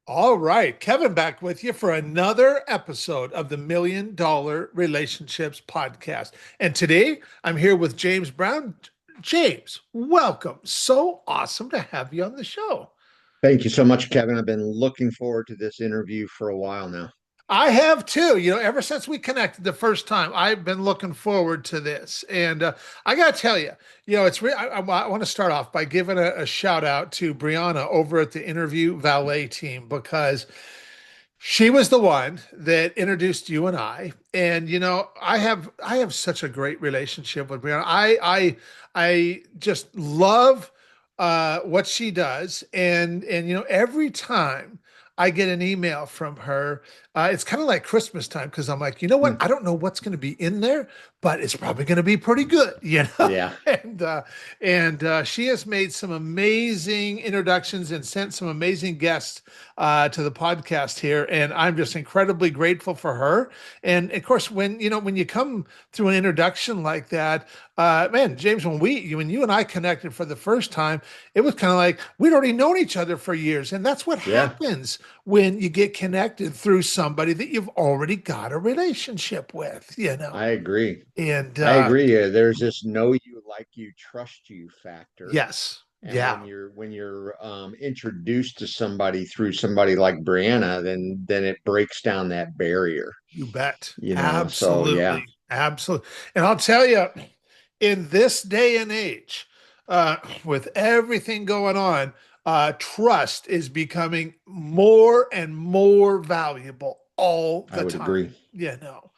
All right, Kevin back with you for another episode of the $1 Million Relationships Podcast. And today I'm here with James Brown. James, welcome. So awesome to have you on the show. Thank you so much, Kevin. I've been looking forward to this interview for a while now. I have too. Ever since we connected the first time, I've been looking forward to this. And I got to tell you, I want to start off by giving a shout out to Brianna over at the Interview Valet team because she was the one that introduced you and I. And I have such a great relationship with Brianna. I just love what she does. And every time I get an email from her, it's kind of like Christmas time because I'm like, you know what? Hmm. I don't know what's going to be in there, but it's probably going to be pretty good, you know? Yeah, And she has made some amazing introductions and sent some amazing guests to the podcast here, and I'm just incredibly grateful for her. And of course, when you come through an introduction like that, man, James, when you and I connected for the first time, it was kind of like we'd already known each other for years, and that's what yeah, happens when you get connected through somebody that you've already got a relationship with, you know. I agree. And I agree. There's this know you, like you, trust you factor. yes, And yeah, when you're introduced to somebody through somebody like Brianna, then it breaks down that barrier, you bet. So yeah, Absolutely. Absolutely. And I'll tell you, in this day and age, with everything going on, trust is becoming more and more valuable all I the would time. agree. You know,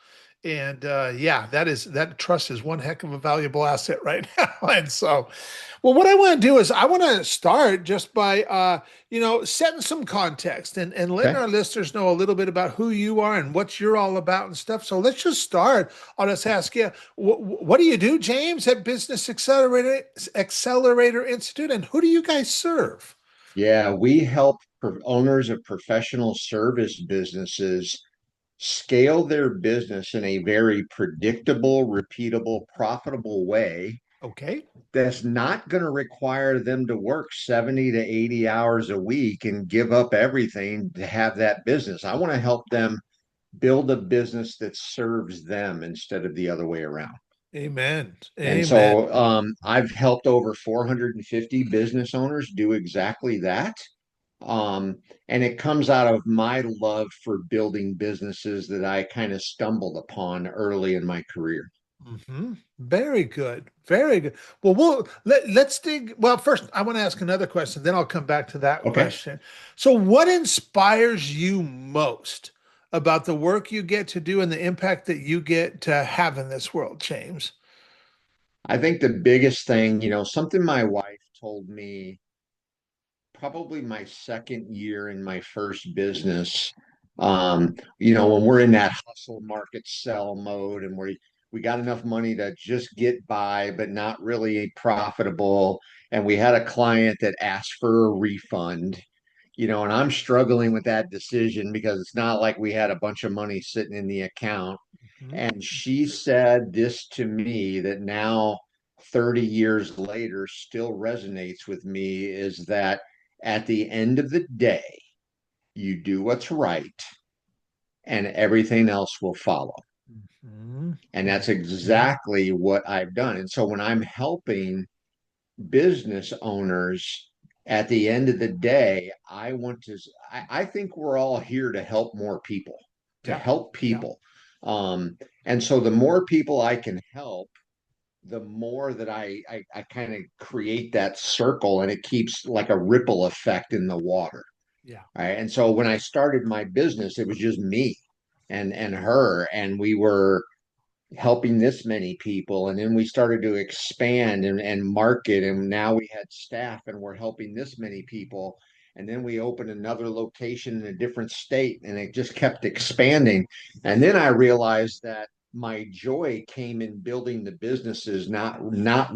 and yeah, that trust is one heck of a valuable asset right now. And so, well, what I want to do is I want to start just by setting some context and letting Okay. our listeners know a little bit about who you are and what you're all about and stuff. So let's just start. I'll just ask you, what do you do, James, at Business Accelerator Institute, and who do you guys serve? Yeah, we help owners of professional service businesses scale their business in a very predictable, repeatable, profitable way Okay. that's not going to require them to work 70 to 80 hours a week and give up everything to have that business. I want to help them build a business that serves them instead of the other way around. Amen. And Amen. so I've helped over 450 business owners do exactly that. Um, and it comes out of my love for building businesses that I kind of stumbled upon early in my career. Very good. Very good. Well, let's dig. Well, first, I want to ask another question, then I'll come back to that Okay. question. So, what inspires you most about the work you get to do and the impact that you get to have in this world, James? I think the biggest thing, something my wife told me probably my second year in my first business. When we're in that hustle market sell mode and we got enough money to just get by, but not really profitable. And we had a client that asked for a refund, and I'm struggling with that decision because it's not like we had a bunch of money sitting in the account. Mhm. And she said this to me that now, 30 years later, still resonates with me is that at the end of the day, you do what's right and everything else will follow. Mhm. And that's Mhm. exactly what I've done. And so when I'm helping business owners, at the end of the day, I think we're all here to help more people, to Yeah. help Yeah. people. And so the more people I can help, the more that I kind of create that circle and it keeps like a ripple effect in the water. Yeah. Right. And so when I started my business, it was just me and her, and we were helping this many people. And then we started to expand and market. And now we had staff and we're helping this many people. And then we opened another location in a different state and it just kept expanding. And then I realized that my joy came in building the businesses, not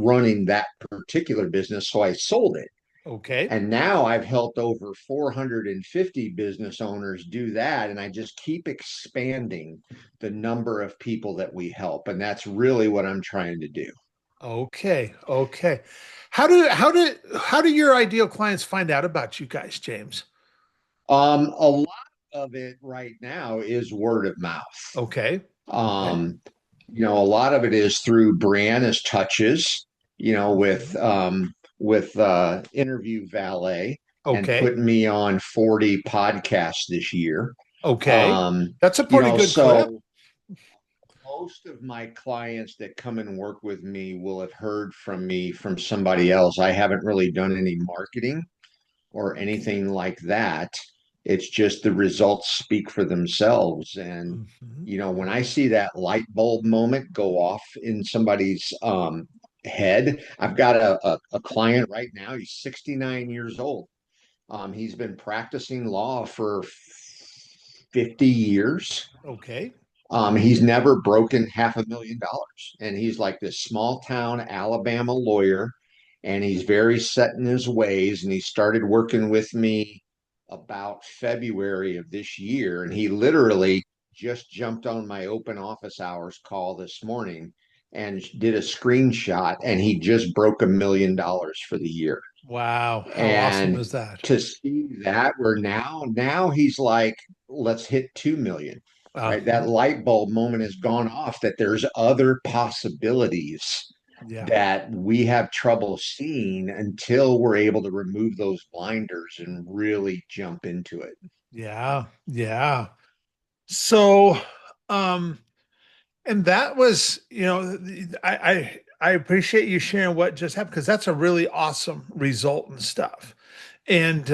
running that particular business. So I sold it. Okay. And now I've helped over 450 business owners do that. And I just keep expanding the number of people that we help. And that's really what I'm trying to do. Okay. Okay. How do your ideal clients find out about you guys, James? A lot of it right now is word of mouth. Okay. Okay. Um, a lot of it is through Brianna's touches, Mhm. with Interview Valet and Okay. putting me on 40 podcasts this year. Okay. Um, That's a pretty good clip. so most of my clients that come and work with me will have heard from me from somebody else. I haven't really done any marketing or Okay. anything like that. It's just the results speak for themselves. And, Mhm. when I see that light bulb moment go off in somebody's head, I've got a client right now. He's 69 years old. He's been practicing law for 50 years. Okay. He's never broken $500,000. And he's like this small town Alabama lawyer. And he's very set in his ways. And he started working with me about February of this year. And he literally just jumped on my open office hours call this morning and did a screenshot. And he just broke $1 million for the year. Wow. How awesome And is that? to see that we're now he's like, let's hit 2 million, right? Uh-huh. That light bulb moment has gone off that there's other possibilities Yeah. that we have trouble seeing until we're able to remove those blinders and really jump into it. Yeah. Yeah. So, um, and that was, I appreciate you sharing what just happened because that's a really awesome result and stuff. And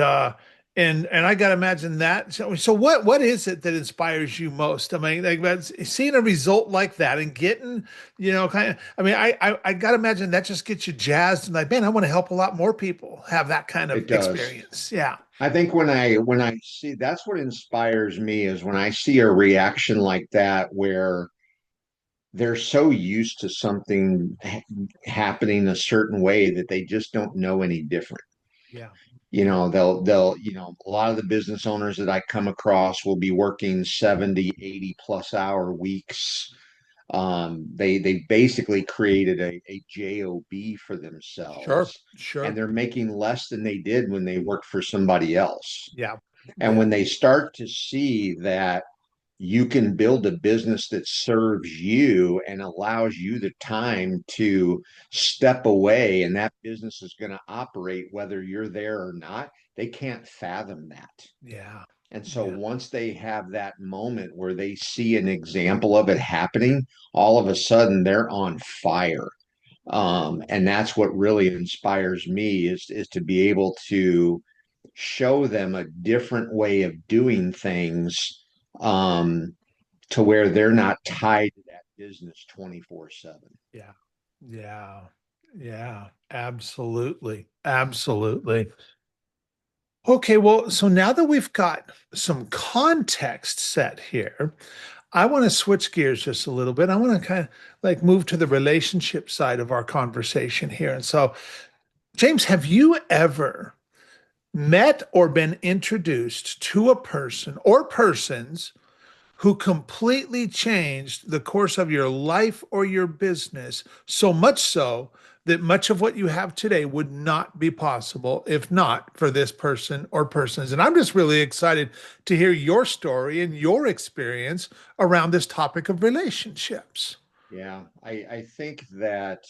and I gotta imagine that. So what is it that inspires you most? I mean, like that's seeing a result like that and getting, kind of. I mean, I gotta imagine that just gets you jazzed and like, man, I want to help a lot more people have that kind of It does. experience. Yeah. I think when I see, that's what inspires me is when I see a reaction like that where they're so used to something happening a certain way that they just don't know any different. Yeah. Yeah. They'll a lot of the business owners that I come across will be working 70, 80 plus hour weeks. They basically created a job for Sure. themselves, and Sure. they're making less than they did when they worked for somebody else. Yeah. And Yeah. when they start to see that you can build a business that serves you and allows you the time to step away, and that business is going to operate whether you're there or not, they can't fathom that. Yeah. And so Yeah. once they have that moment where they see an example of it happening, all of a sudden they're on fire. And that's what really inspires me is to be able to show them a different way of doing things, um, to where they're not tied to that business 24/7. Yeah. Yeah. Yeah. Absolutely. Absolutely. Okay, well, so now that we've got some context set here, I want to switch gears just a little bit. I want to kind of like move to the relationship side of our conversation here. And so, James, have you ever met or been introduced to a person or persons who completely changed the course of your life or your business, so much so that much of what you have today would not be possible if not for this person or persons? And I'm just really excited to hear your story and your experience around this topic of relationships. Yeah, I think that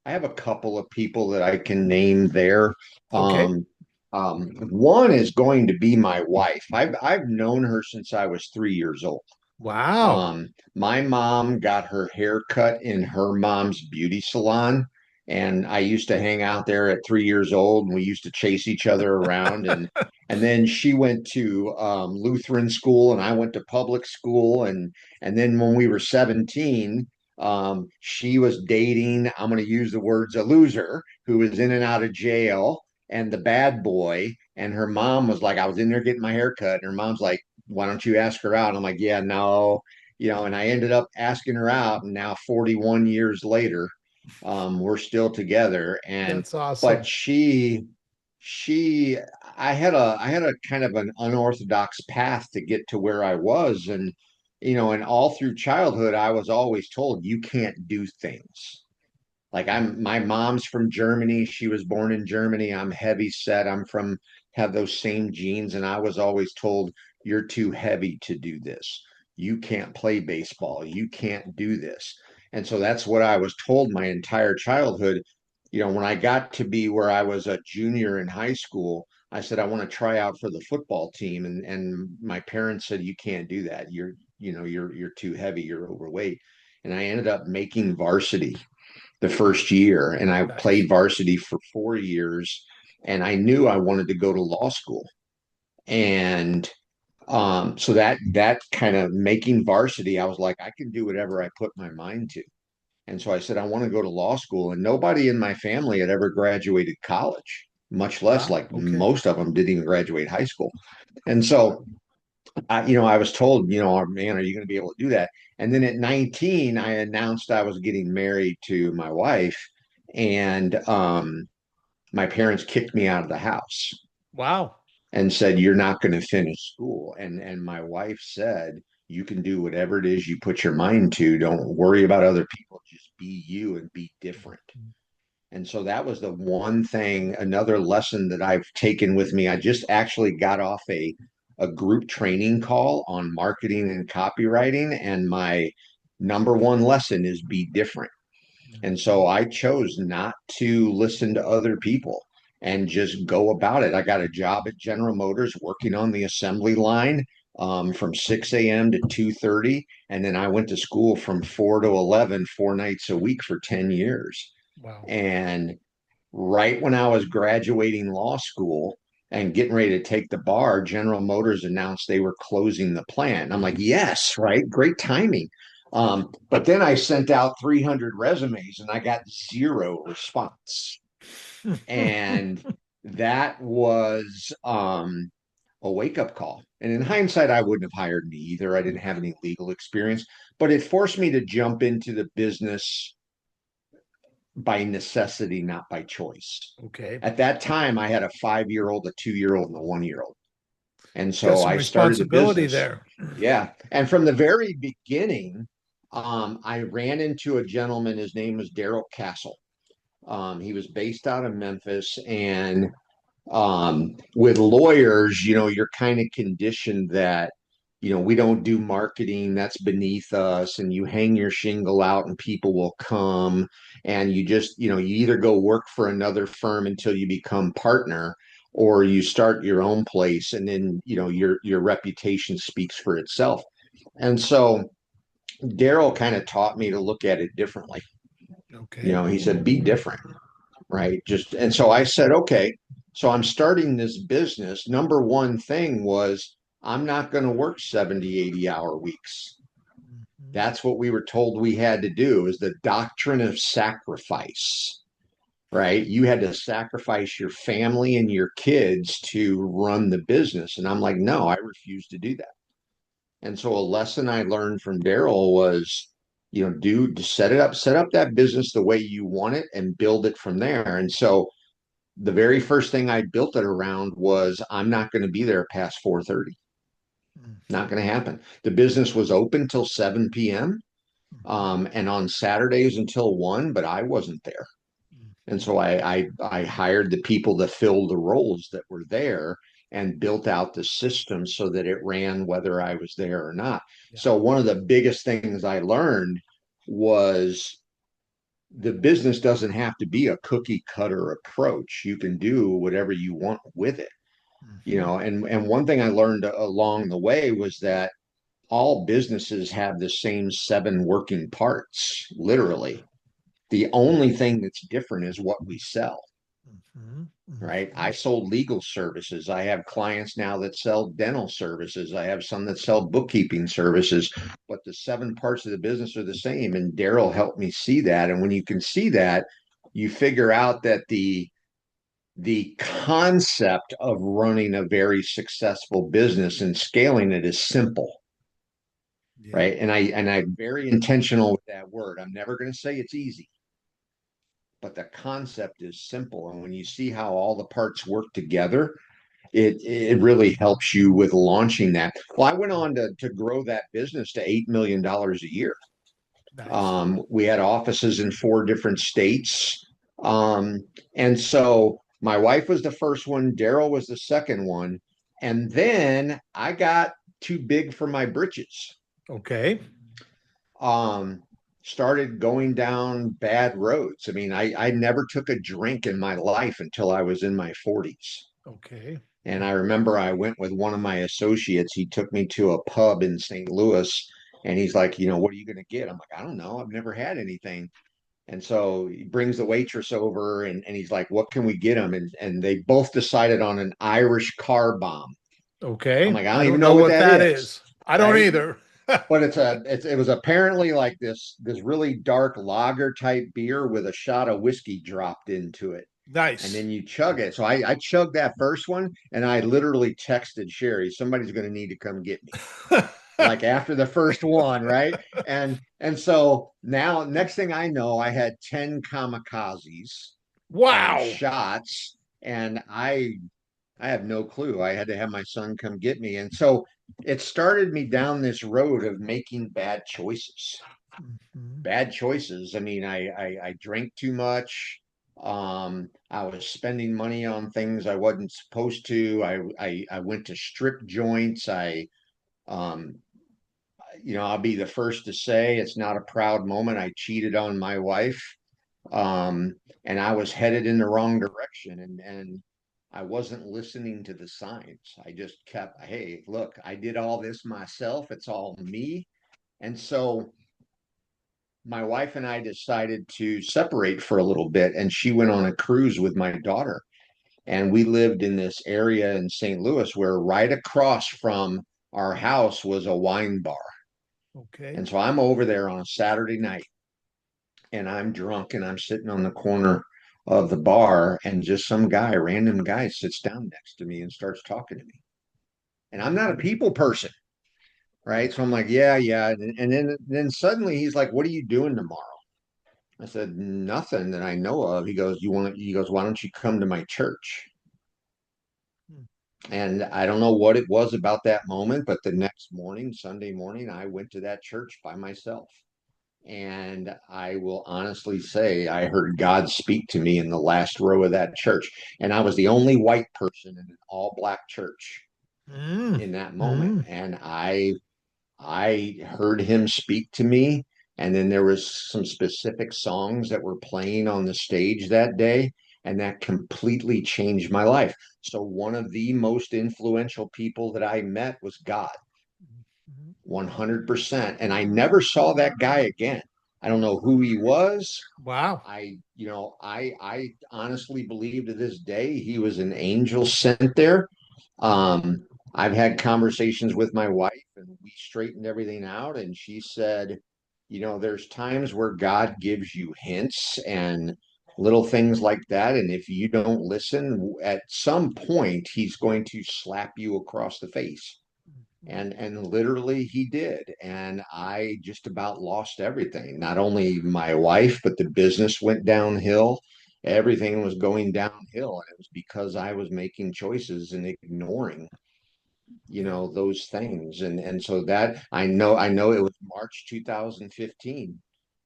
I have a couple of people that I can name there. Okay. Um, One is going to be my wife. I've known her since I was 3 years old. Wow. My mom got her hair cut in her mom's beauty salon, and I used to hang out there at 3 years old, and we used to chase each other around. And then she went to Lutheran school, and I went to public school, and then when we were 17, she was dating. I'm going to use the words a loser who was in and out of jail, and the bad boy. And her mom was like, I was in there getting my hair cut, and her mom's like, why don't you ask her out? I'm like, yeah, no, and I ended up asking her out, and now 41 years later, we're still together. And That's but awesome. she, I had a kind of an unorthodox path to get to where I was, and all through childhood, I was always told you can't do things. Like my mom's from Germany. She was born in Germany. I'm heavy set. I'm from have those same genes. And I was always told, you're too heavy to do this. You can't play baseball. You can't do this. And so that's what I was told my entire childhood. When I got to be where I was a junior in high school, I said, I want to try out for the football team. And my parents said, you can't do that. You're too heavy. You're overweight. And I ended up making varsity the first Nice. year, and I Nice. played varsity for 4 years, and I knew I wanted to go to law school. And so that kind of making varsity, I was like, I can do whatever I put my mind to. And so I said, I want to go to law school. And nobody in my family had ever graduated college, much less Wow. like Okay. most of them didn't even graduate high school. And so I was told, oh, man, are you going to be able to do that? And then at 19, I announced I was getting married to my wife, and my parents kicked me out of the house Wow. and said, "You're not going to finish school." And my wife said, "You can do whatever it is you put your mind to. Don't worry about other people. Just be you and be different." And so that was the one thing, another lesson that I've taken with me. I just actually got off a group training call on marketing and copywriting, and my number one lesson is be different. And so Mhm. I chose not to listen to other people and just go about it. I got a job at General Motors working on the assembly line from 6 a.m. to 2:30. And then I went to school from 4 to 11, 4 nights a week for 10 years. Wow. And right when I was graduating law school and getting ready to take the bar, General Motors announced they were closing the plant. I'm like, yes, right, great timing. But then I sent out 300 resumes and I got zero response. And that was a wake up call. And in hindsight, I wouldn't have hired me either. I didn't have any legal experience, but it forced me to jump into the business by necessity, not by choice. Okay. At that time, I had a 5 year old, a 2 year old, and a 1 year old. And Got so some I started the responsibility business. there. Yeah. And from the very beginning, I ran into a gentleman. His name was Daryl Castle. He was based out of Memphis. And with lawyers, you're kind of conditioned that, we don't do marketing, that's beneath us, and you hang your shingle out and people will come. And you just, you either go work for another firm until you become partner, or you start your own place, and then, your reputation speaks for itself. And so Daryl kind of taught me to look at it differently. Okay. He said, be different, right? Just and so I said, okay, so I'm starting this business. Number one thing was I'm not going to work 70, 80-hour weeks. Mhm. That's what we were told we had to do, is the doctrine of sacrifice, right? You had to sacrifice your family and your kids to run the business. And I'm like, no, I refuse to do that. And so a lesson I learned from Daryl was, set up that business the way you want it and build it from there. And so the very first thing I built it around was I'm not going to be there past 4:30. Not Mhm. going to happen. The business was open till 7 p.m. Mhm. And on Saturdays until 1, but I wasn't there. And Mhm. so I hired the people to fill the roles that were there and built out the system so that it ran whether I was there or not. Yeah. So one of the biggest things I learned was the business doesn't have to be a cookie cutter approach. You can do whatever you want with it. Mhm. And one thing I learned along the way was that all businesses have the same 7 working parts, literally. The only thing that's different is what we sell, Mhm. right? I Mhm. sold legal services. I have clients now that sell dental services. I have some that sell bookkeeping services, but the 7 parts of the business are the same. And Daryl helped me see that. And when you can see that, you figure out that the concept of running a very successful business and scaling it is simple, Yeah. right? And I'm very intentional with that word. I'm never going to say it's easy, but the concept is simple. And when you see how all the parts work together, it really helps you with launching that. Well, I went on to grow that business to $8 million a year. Nice. We had offices in 4 different states. And so My wife was the first one, Daryl was the second one, and then I got too big for my britches. Okay. Um, Started going down bad roads. I mean, I never took a drink in my life until I was in my 40s. Okay. And I remember I went with one of my associates. He took me to a pub in St. Louis and he's like, what are you going to get? I'm like, I don't know. I've never had anything. And so he brings the waitress over and he's like, what can we get him? And they both decided on an Irish car bomb. I'm Okay. like, I I don't even don't know know what what that that is. is. I don't Right. either. But it was apparently like this really dark lager type beer with a shot of whiskey dropped into it. And Nice. then you chug it. So I chugged that first one and I literally texted Sherry, somebody's going to need to come get me. Like after the first one, right? And so now next thing I know, I had 10 kamikazes of Wow. shots and I have no clue. I had to have my son come get me. And so it started me down this road of making bad choices. Mhm. Bad choices. I mean, I drank too much. I was spending money on things I wasn't supposed to. I went to strip joints. Um, I'll be the first to say it's not a proud moment. I cheated on my wife, um, and I was headed in the wrong direction, and I wasn't listening to the signs. I just kept, hey, look, I did all this myself. It's all me, and so my wife and I decided to separate for a little bit, and she went on a cruise with my daughter. And we lived in this area in St. Louis where right across from our house was a wine bar. Okay. And so I'm over there on a Saturday night and I'm drunk and I'm sitting on the corner of the bar and just some guy, random guy, sits down next to me and starts talking to me. And I'm not a people person, right? So I'm like, yeah, yeah. And then suddenly he's like, what are you doing tomorrow? I said, nothing that I know of. He goes, why don't you come to my church? Hmm. And I don't know what it was about that moment, but the next morning, Sunday morning, I went to that church by myself. And I will honestly say, I heard God speak to me in the last row of that church. And I was the only white person in an all black church Mm. in that moment. Mm. And I heard him speak to me. And then there was some specific songs that were playing on the stage that day. And that completely changed my life. So one of the most influential people that I met was God, Mhm. 100%. And I never saw that guy again. I don't know who he was. Wow. I honestly believe to this day he was an angel sent there. Um, I've had conversations with my wife and we straightened everything out. And she said, there's times where God gives you hints and little things like that. And if you don't listen, at some point, he's going to slap you across the face. Mhm. And literally he did. And I just about lost everything. Not only my wife, but the business went downhill. Everything was going downhill. And it was because I was making choices and ignoring Yeah. those things. And so that I know it was March 2015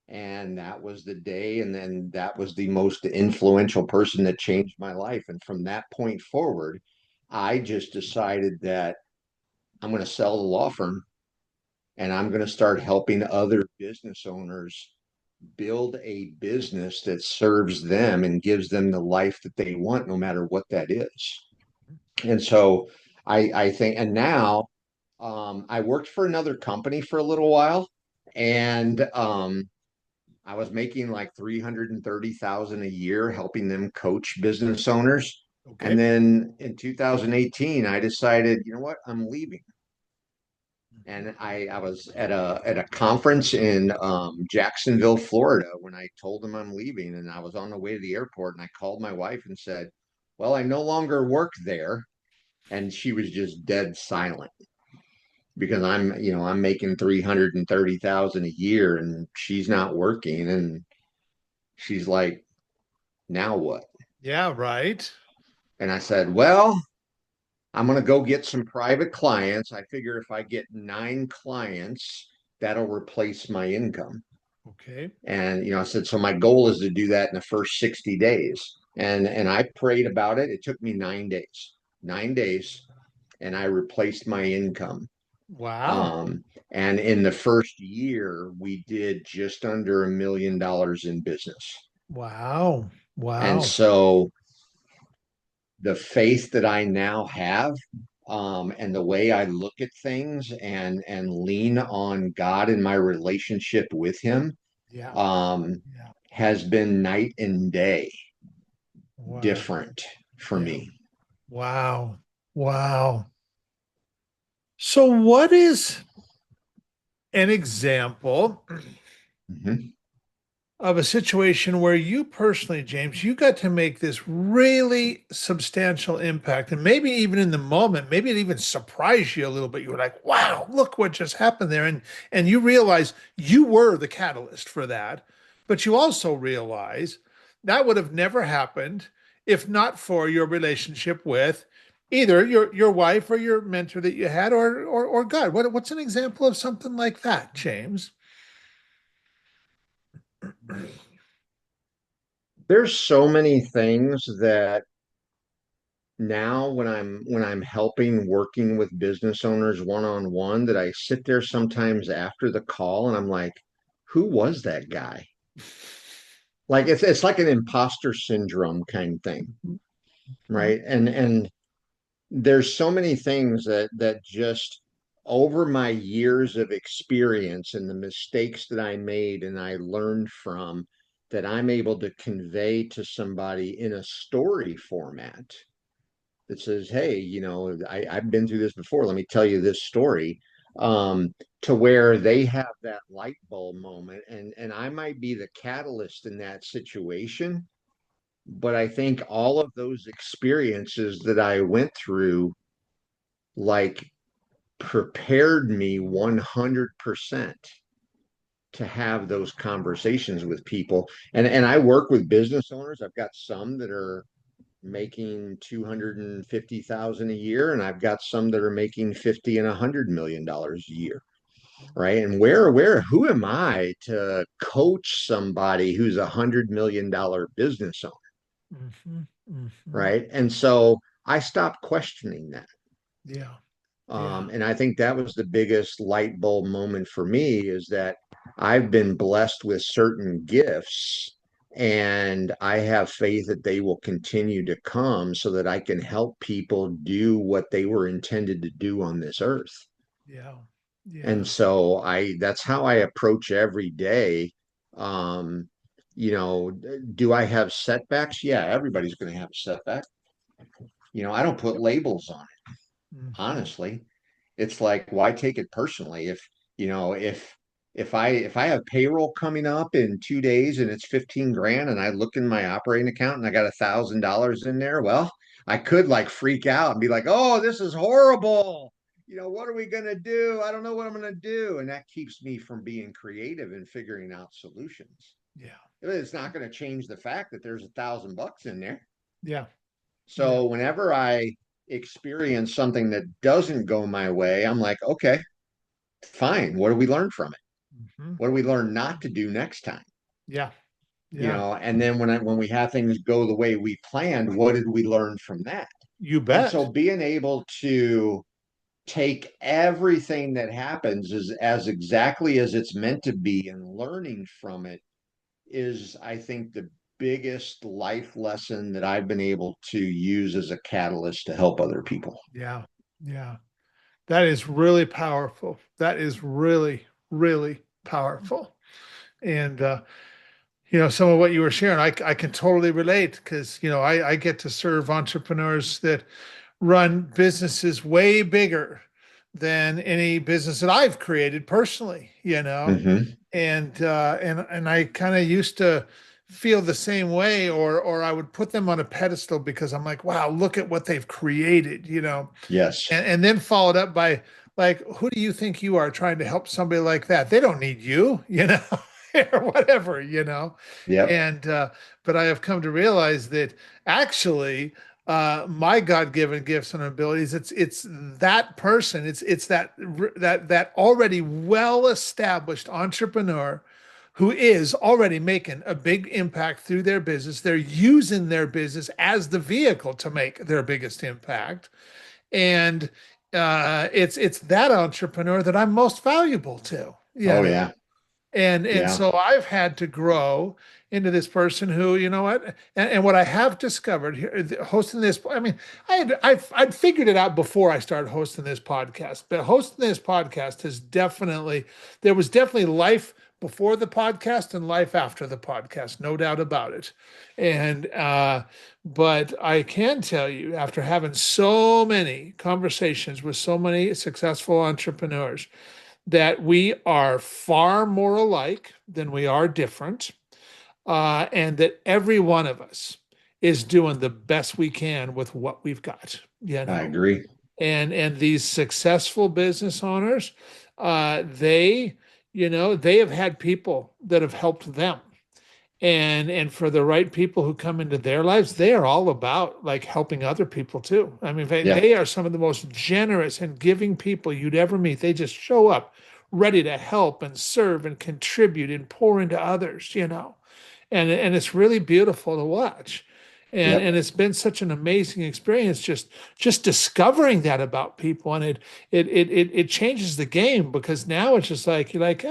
and that was the day and then that was the most influential person that changed my life. And from that point forward, I just decided that I'm going to sell the law firm and I'm going to start helping other business owners build a business that serves them and gives them the life that they want no matter what that is. And so I think, and now I worked for another company for a little while, and I was making like 330,000 a year helping them coach business owners. And Okay. then in 2018, I decided, you know what, I'm leaving. Mhm. And I was at a conference in Jacksonville, Florida, when I told them I'm leaving, and I was on the way to the airport, and I called my wife and said, "Well, I no longer work there," and she was just dead silent because I'm making 330,000 a year and she's not working and she's like, now what? Yeah, right. And I said, well, I'm going to go get some private clients. I figure if I get 9 clients, that'll replace my income. Okay. And I said, so my goal is to do that in the first 60 days. And I prayed about it. It took me 9 days, 9 days, and I replaced my income. Wow. Um, and in the first year, we did just under $1 million in business. Wow. And Wow. so the faith that I now have, and the way I look at things and lean on God in my relationship with Him, Yeah. um, Yeah. has been night and day Wow. different for Yeah. me. Wow. Wow. So what is an example Mhm. of a situation where you personally, James, you got to make this really substantial impact? And maybe even in the moment, maybe it even surprised you a little bit. You were like, wow, look what just happened there. And you realize you were the catalyst for that. But you also realize that would have never happened if not for your relationship with either your wife or your mentor that you had or God. What's an example of something like that, James? There's so many things that now when I'm helping working with business owners one on one that I sit there sometimes after the call and I'm like, who was that guy? Like it's like an imposter syndrome kind of thing, right? And there's so many things that just over my years of experience and the mistakes that I made and I learned from that I'm able to convey to somebody in a story format that says, hey, I've been through this before. Let me tell you this story. To where they have that light bulb moment. And I might be the catalyst in that situation. But I think all of those experiences that I went through, like, prepared me 100% to have those conversations with people. And I work with business owners. I've got some that are making 250,000 a year, and I've got some that are making 50 and $100 million a year, right? And who am I to coach somebody who's $100 million business owner, Hmm. Hmm. right? And so I stopped questioning that. Yeah. Yeah. And I think that was the biggest light bulb moment for me is that I've been blessed with certain gifts and I have faith that they will continue to come so that I can help people do what they were intended to do on this earth. Yeah. And Yeah. so that's how I approach every day. Um, do I have setbacks? Yeah, everybody's going to have a setback. I don't put labels on it, Hmm. honestly. It's like, why take it personally? If you know, if I have payroll coming up in 2 days and it's 15 grand, and I look in my operating account and I got $1,000 in there, well, I could like freak out and be like, oh, this is horrible. What are we gonna do? I don't know what I'm gonna do, and that keeps me from being creative and figuring out solutions. Yeah. It's not going to change the fact that there's $1,000 in there. Yeah. Yeah. So whenever I experience something that doesn't go my way, I'm like, okay, fine. What do we learn from it? Hmm. What do we learn not to do next time? Yeah. Yeah. And then when we have things go the way we planned, what did we learn from that? You And so bet. being able to take everything that happens as exactly as it's meant to be and learning from it is, I think, the biggest life lesson that I've been able to use as a catalyst to help other people. Yeah. Yeah. That is really powerful. That is really, really powerful. And some of what you were sharing, I can totally relate because I get to serve entrepreneurs that run businesses way bigger than any business that I've created personally, Mm-hmm. and I kind of used to feel the same way, or I would put them on a pedestal because I'm like, wow, look at what they've created, Yes. and then followed up by like, who do you think you are trying to help somebody like that? They don't need you, or whatever, Yep. and but I have come to realize that actually my God-given gifts and abilities, it's that person, it's that already well-established entrepreneur who is already making a big impact through their business. They're using their business as the vehicle to make their biggest impact. And it's that entrepreneur that I'm most valuable to, Oh yeah. and Yeah. so I've had to grow into this person who, you know what, and what I have discovered here, hosting this, I mean, I'd figured it out before I started hosting this podcast, but hosting this podcast has definitely, there was definitely life before the podcast and life after the podcast, no doubt about it. And but I can tell you, after having so many conversations with so many successful entrepreneurs, that we are far more alike than we are different, and that every one of us is doing the best we can with what we've got, I agree. and these successful business owners, they, they have had people that have helped them, and for the right people who come into their lives, they are all about like helping other people too. I mean, Yeah. they are some of the most generous and giving people you'd ever meet. They just show up ready to help and serve and contribute and pour into others, and it's really beautiful to watch. And Yep. it's been such an amazing experience just discovering that about people. And it changes the game, because now it's just like, you're like,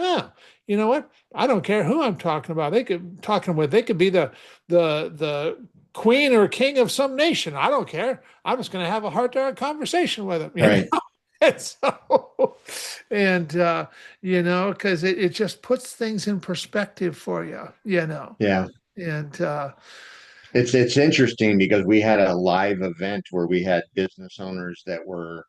you know what, I don't care who I'm talking about. They could be the queen or king of some nation. I don't care. I'm just going to have a heart-to-heart conversation with them, Right. and so, and because it just puts things in perspective for you. Yeah. And It's interesting because we had a live event where we had business owners that were,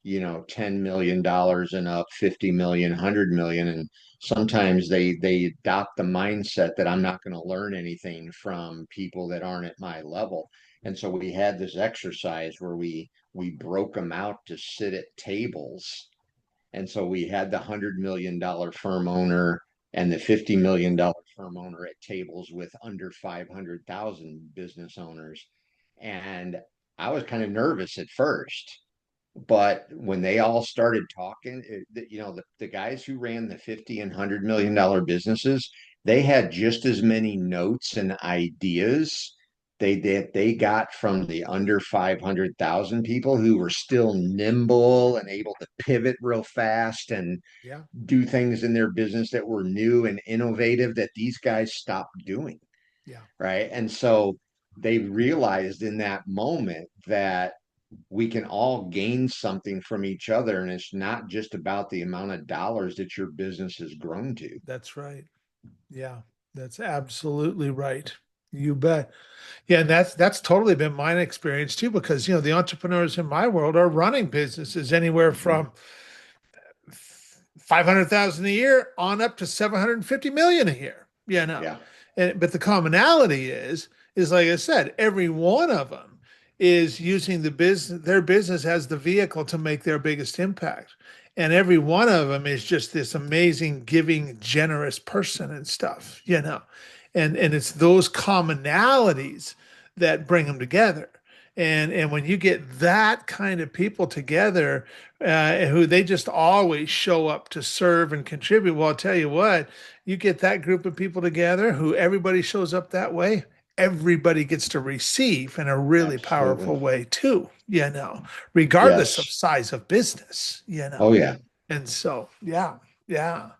$10 million and up, 50 million, 100 million. And sometimes they adopt the mindset that I'm not going to learn anything from people that aren't at my level. And so we had this exercise where we broke them out to sit at tables, and so we had the $100 million firm owner and the $50 million firm owner at tables with under 500,000 business owners. And I was kind of nervous at first, but when they all started talking, the guys who ran the 50 and $100 million businesses, they had just as many notes and ideas they got from the under 500,000 people who were still nimble and able to pivot real fast and yeah, do things in their business that were new and innovative that these guys stopped doing. yeah, Right. And so they realized in that moment that we can all gain something from each other. And it's not just about the amount of dollars that your business has grown to. that's right. Yeah, that's absolutely right. You bet. Yeah, and that's totally been my experience too, because the entrepreneurs in my world are running businesses anywhere Mhm. from 500,000 a year on up to 750 million a year, Yeah. but the commonality is like I said, every one of them is using their business as the vehicle to make their biggest impact. And every one of them is just this amazing, giving, generous person and stuff, and it's those commonalities that bring them together. And when you get that kind of people together, who they just always show up to serve and contribute, well, I'll tell you what, you get that group of people together who everybody shows up that way, everybody gets to receive in a really Absolutely. powerful way too, regardless of Yes. size of business, Oh, yeah. And so, yeah, yeah.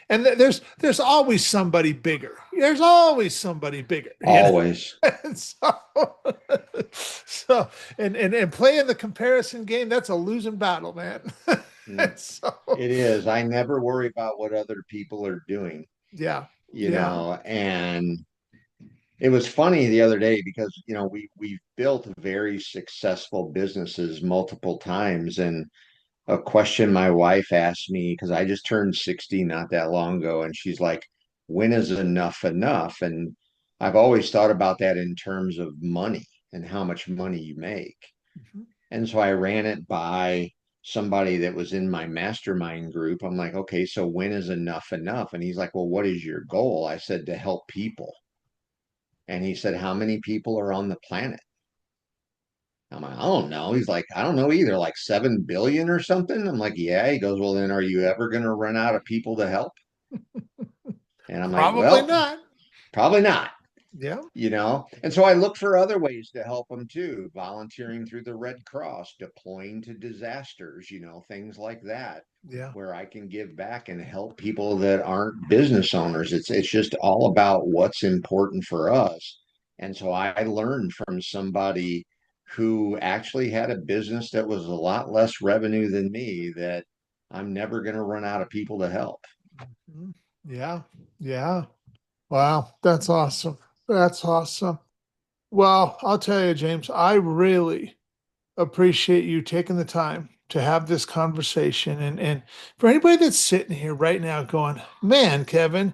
And there's always somebody bigger. There's always somebody bigger, Always. And so and playing the comparison game, that's a losing battle, man. Mm. And so It is. I never worry about what other people are doing, yeah, yeah. and it was funny the other day because, we've built very successful businesses multiple times. And a question my wife asked me, because I just turned 60 not that long ago, and she's like, when is enough enough? And I've always thought about that in terms of money and how much money you make. Mhm. And so I ran it by somebody that was in my mastermind group. I'm like, okay, so when is enough enough? And he's like, well, what is your goal? I said, to help people. And he said, how many people are on the planet? I'm like, I don't know. He's like, I don't know either, like 7 billion or something. I'm like, yeah. He goes, well, then are you ever going to run out of people to help? And I'm like, Probably well, not. probably not. Yeah. And so I look for other ways to help them too, volunteering through the Red Cross, deploying to disasters, things like that, Yeah. where I can give back and help people that aren't business owners. It's just all about what's important for us. And so I learned from somebody who actually had a business that was a lot less revenue than me, that I'm never going to run out of people to help. Mhm. Yeah. Yeah. Wow. That's awesome. That's awesome. Well, I'll tell you, James, I really appreciate you taking the time to have this conversation. And for anybody that's sitting here right now going, man, Kevin,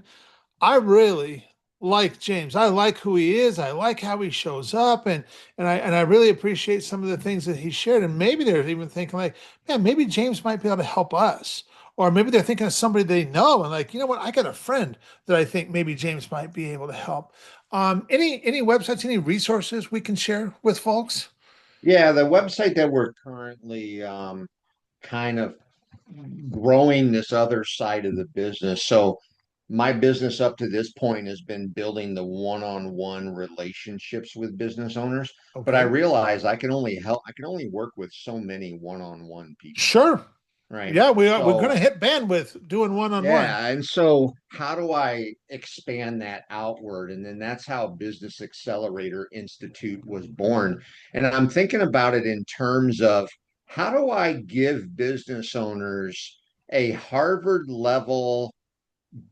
I really like James. I like who he is. I like how he shows up, and I really appreciate some of the things that he shared. And maybe they're even thinking like, man, maybe James might be able to help us. Or maybe they're thinking of somebody they know and like, you know what, I got a friend that I think maybe James might be able to help. Any websites, any resources we can share with folks? Yeah, the website that we're currently kind of growing this other side of the business. So my business up to this point has been building the one-on-one relationships with business owners, but I Okay. realize I can only work with so many one-on-one people, Sure. right? Yeah, we're going to So hit bandwidth doing one on one. yeah, and so how do I expand that outward? And then that's how Business Accelerator Institute was born. And I'm thinking about it in terms of how do I give business owners a Harvard level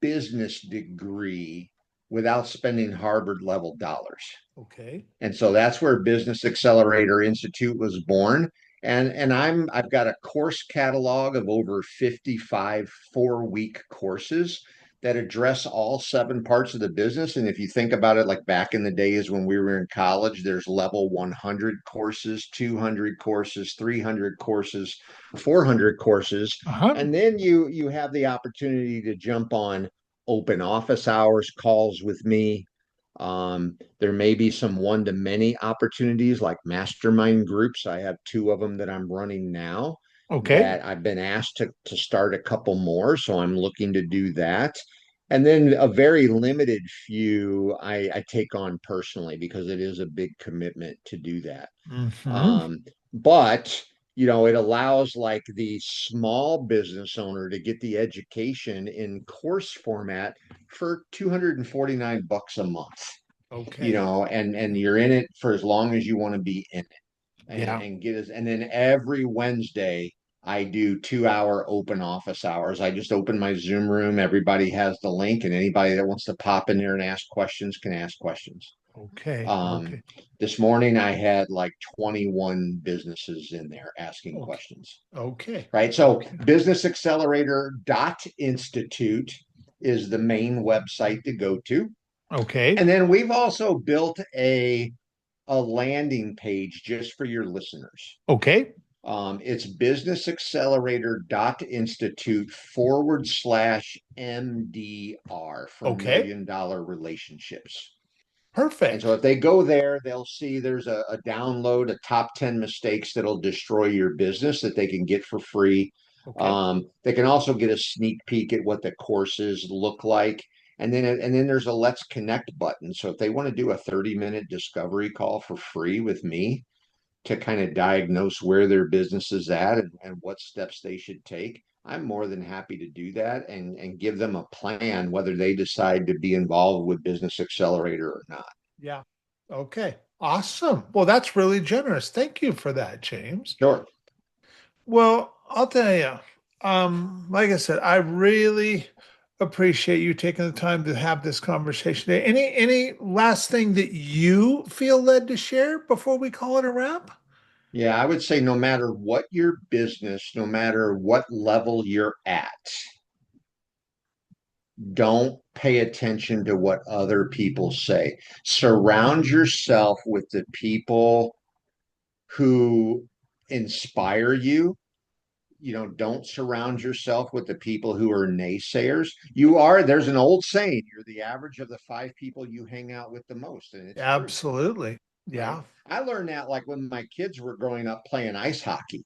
business degree without spending Harvard level dollars? Okay. And so that's where Business Accelerator Institute was born. And I've got a course catalog of over 55 4-week courses that address all 7 parts of the business. And if you think about it, like back in the days when we were in college, there's level 100 courses, 200 courses, 300 courses, 400 courses. Uh-huh. And then you have the opportunity to jump on open office hours calls with me. There may be some one-to-many opportunities like mastermind groups. I have 2 of them that I'm running now Okay. that I've been asked to start a couple more. So I'm looking to do that. And then a very limited few I take on personally because it is a big commitment to do that. Hmm. But it allows like the small business owner to get the education in course format for 249 bucks a month, Okay. and you're in it for as long as you want to be in it, Yeah. and get us. And then every Wednesday, I do 2-hour open office hours. I just open my Zoom room. Everybody has the link, and anybody that wants to pop in there and ask questions can ask questions. Okay. Um, Okay. this morning, I had like 21 businesses in there asking Okay. questions. Okay. Right. So Okay. Business Accelerator Institute is the main website to go to. Okay. And then we've also built a landing page just for your listeners. Okay. It's businessaccelerator.institute/MDR for Okay. $1 million relationships. And so Perfect. if they go there, they'll see there's a download, a top 10 mistakes that'll destroy your business that they can get for free. Okay. They can also get a sneak peek at what the courses look like. And then there's a Let's Connect button. So if they want to do a 30-minute discovery call for free with me to kind of diagnose where their business is at and what steps they should take, I'm more than happy to do that and give them a plan whether they decide to be involved with Business Accelerator or not. Yeah. Okay. Awesome. Well, that's really generous. Thank you for that, James. Sure. Well, I'll tell you, like I said, I really appreciate you taking the time to have this conversation today. Any last thing that you feel led to share before we call it a wrap? Yeah, I would say no matter what your business, no matter what level you're at, don't pay attention to what other people say. Surround yourself with the people who inspire you. Don't surround yourself with the people who are naysayers. There's an old saying, you're the average of the 5 people you hang out with the most. And it's true, Absolutely. right? Yeah. I learned that like when my kids were growing up playing ice hockey.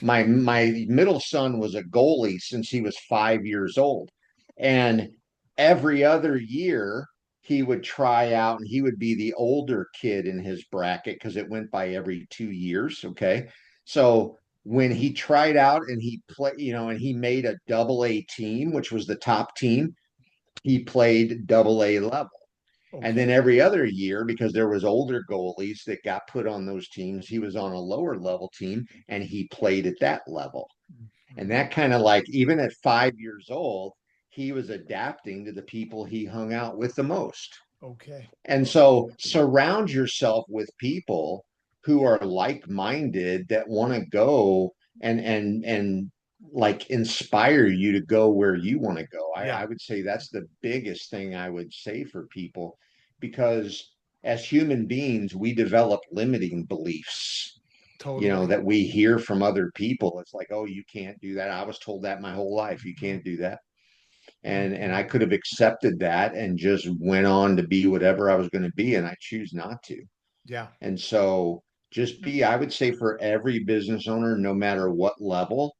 My middle son was a goalie since he was 5 years old. And every other year he would try out and he would be the older kid in his bracket because it went by every 2 years. Okay. So when he tried out and he played, and he made a double A team, which was the top team, he played double A level. And then Okay. every other year, because there was older goalies that got put on those teams, he was on a lower level team and he played at that level. And Mhm. that kind of like, even at 5 years old, he was adapting to the people he hung out with the most. Okay. And so surround yourself with people who are like-minded that want to go and like inspire you to go where you want to go. I Yeah, would say that's the biggest thing I would say for people, because as human beings, we develop limiting beliefs, totally. that we hear from other people. It's like, oh, you can't do that. I was told that my whole life. You Mhm. can't do that. And I Mhm. could have accepted that and just went on to be whatever I was going to be, and I choose not to. Yeah, And so just be, I would say, for every business owner, no matter what level,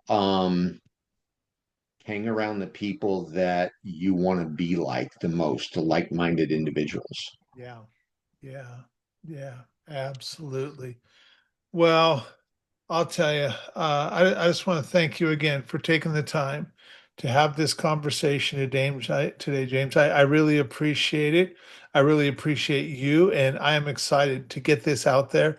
um, hang around the people that you want to be like the most, like-minded individuals. yeah, yeah, yeah, absolutely. Well, I'll tell you, I just want to thank you again for taking the time to have this conversation today, James. I really appreciate it. I really appreciate you, and I am excited to get this out there